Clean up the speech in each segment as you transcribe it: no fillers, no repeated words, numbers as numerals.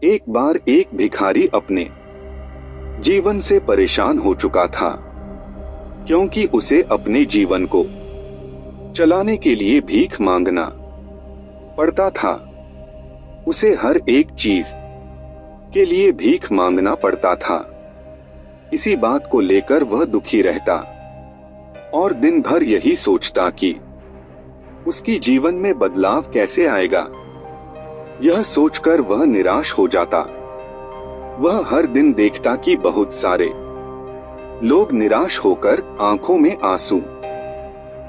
एक बार एक भिखारी अपने जीवन से परेशान हो चुका था, क्योंकि उसे अपने जीवन को चलाने के लिए भीख मांगना पड़ता था। उसे हर एक चीज के लिए भीख मांगना पड़ता था। इसी बात को लेकर वह दुखी रहता और दिन भर यही सोचता कि उसकी जीवन में बदलाव कैसे आएगा। यह सोचकर वह निराश हो जाता। वह हर दिन देखता कि बहुत सारे लोग निराश होकर आंखों में आंसू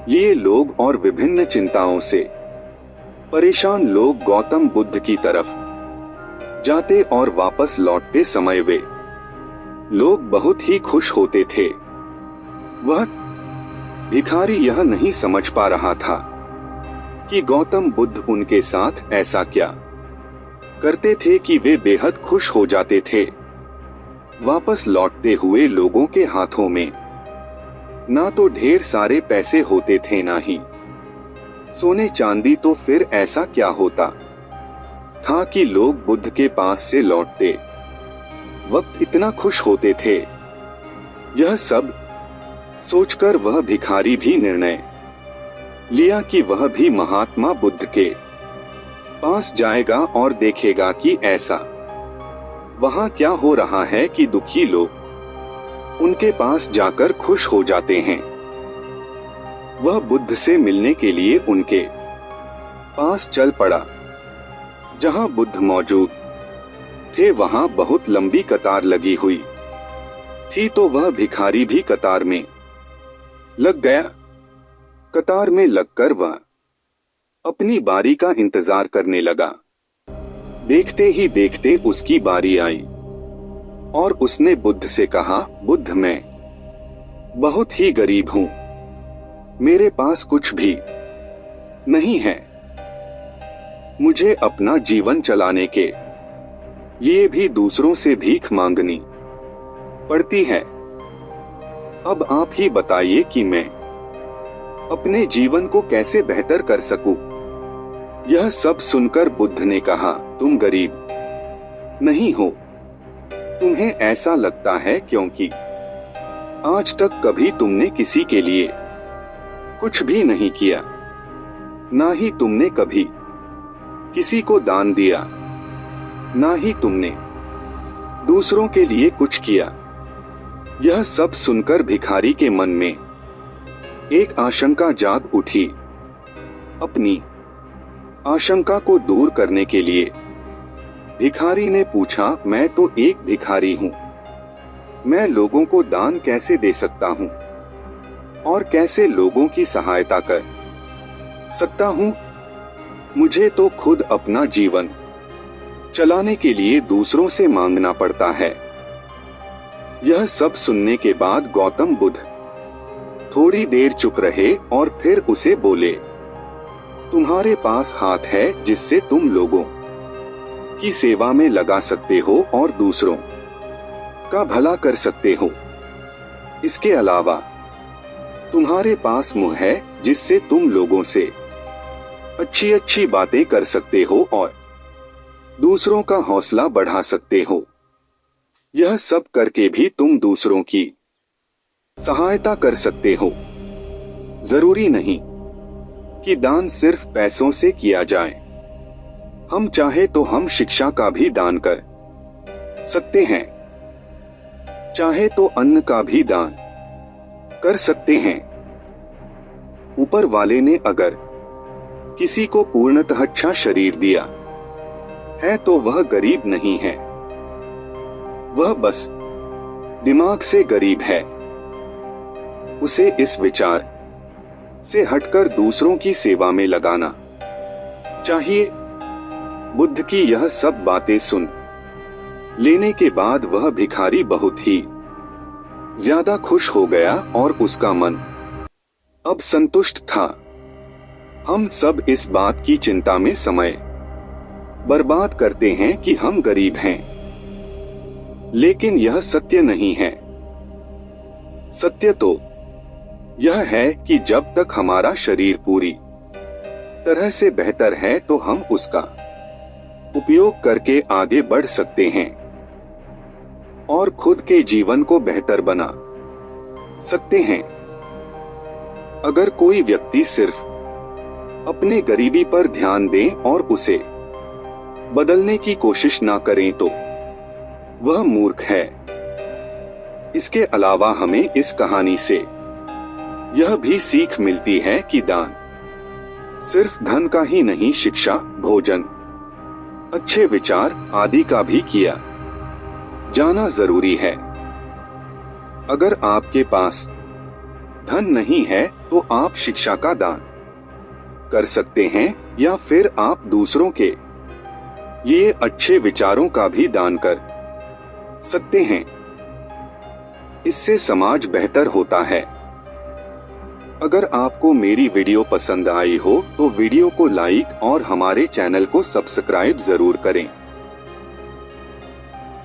लिए लोग और विभिन्न चिंताओं से परेशान लोग गौतम बुद्ध की तरफ जाते और वापस लौटते समय वे लोग बहुत ही खुश होते थे। वह भिखारी यह नहीं समझ पा रहा था कि गौतम बुद्ध उनके साथ ऐसा क्या करते थे कि वे बेहद खुश हो जाते थे। वापस लौटते हुए लोगों के हाथों में ना तो ढेर सारे पैसे होते थे, ना ही सोने चांदी। तो फिर ऐसा क्या होता था कि लोग बुद्ध के पास से लौटते वक्त इतना खुश होते थे। यह सब सोचकर वह भिखारी भी निर्णय लिया कि वह भी महात्मा बुद्ध के पास जाएगा और देखेगा कि ऐसा वहां क्या हो रहा है कि दुखी लोग उनके पास जाकर खुश हो जाते हैं। वह बुद्ध से मिलने के लिए उनके पास चल पड़ा। जहां बुद्ध मौजूद थे वहां बहुत लंबी कतार लगी हुई थी, तो वह भिखारी भी कतार में लग गया। कतार में लगकर वह अपनी बारी का इंतजार करने लगा। देखते ही देखते उसकी बारी आई और उसने बुद्ध से कहा, बुद्ध, मैं बहुत ही गरीब हूं, मेरे पास कुछ भी नहीं है। मुझे अपना जीवन चलाने के लिए भी दूसरों से भीख मांगनी पड़ती है। अब आप ही बताइए कि मैं अपने जीवन को कैसे बेहतर कर सकूं। यह सब सुनकर बुद्ध ने कहा, तुम गरीब नहीं हो, तुम्हें ऐसा लगता है क्योंकि आज तक कभी तुमने किसी के लिए कुछ भी नहीं किया, ना ही तुमने कभी किसी को दान दिया, ना ही तुमने दूसरों के लिए कुछ किया। यह सब सुनकर भिखारी के मन में एक आशंका जाग उठी। अपनी आशंका को दूर करने के लिए भिखारी ने पूछा, मैं तो एक भिखारी हूं, मैं लोगों को दान कैसे दे सकता हूं और कैसे लोगों की सहायता कर सकता हूं। मुझे तो खुद अपना जीवन चलाने के लिए दूसरों से मांगना पड़ता है। यह सब सुनने के बाद गौतम बुद्ध थोड़ी देर चुप रहे और फिर उसे बोले, तुम्हारे पास हाथ है जिससे तुम लोगों की सेवा में लगा सकते हो और दूसरों का भला कर सकते हो। इसके अलावा तुम्हारे पास मुंह है जिससे तुम लोगों से अच्छी अच्छी बातें कर सकते हो और दूसरों का हौसला बढ़ा सकते हो। यह सब करके भी तुम दूसरों की सहायता कर सकते हो। जरूरी नहीं कि दान सिर्फ पैसों से किया जाए। हम चाहे तो हम शिक्षा का भी दान कर सकते हैं, चाहे तो अन्न का भी दान कर सकते हैं। ऊपर वाले ने अगर किसी को पूर्णतः अच्छा शरीर दिया है तो वह गरीब नहीं है, वह बस दिमाग से गरीब है। उसे इस विचार से हटकर दूसरों की सेवा में लगाना चाहिए। बुद्ध की यह सब बातें सुन लेने के बाद वह भिखारी बहुत ही ज्यादा खुश हो गया और उसका मन अब संतुष्ट था। हम सब इस बात की चिंता में समय बर्बाद करते हैं कि हम गरीब हैं, लेकिन यह सत्य नहीं है। सत्य तो यह है कि जब तक हमारा शरीर पूरी तरह से बेहतर है तो हम उसका उपयोग करके आगे बढ़ सकते हैं और खुद के जीवन को बेहतर बना सकते हैं। अगर कोई व्यक्ति सिर्फ अपने गरीबी पर ध्यान दे और उसे बदलने की कोशिश ना करें तो वह मूर्ख है। इसके अलावा हमें इस कहानी से यह भी सीख मिलती है कि दान सिर्फ धन का ही नहीं, शिक्षा, भोजन, अच्छे विचार आदि का भी किया जाना जरूरी है। अगर आपके पास धन नहीं है तो आप शिक्षा का दान कर सकते हैं या फिर आप दूसरों के ये अच्छे विचारों का भी दान कर सकते हैं। इससे समाज बेहतर होता है। अगर आपको मेरी वीडियो पसंद आई हो तो वीडियो को लाइक और हमारे चैनल को सब्सक्राइब जरूर करें।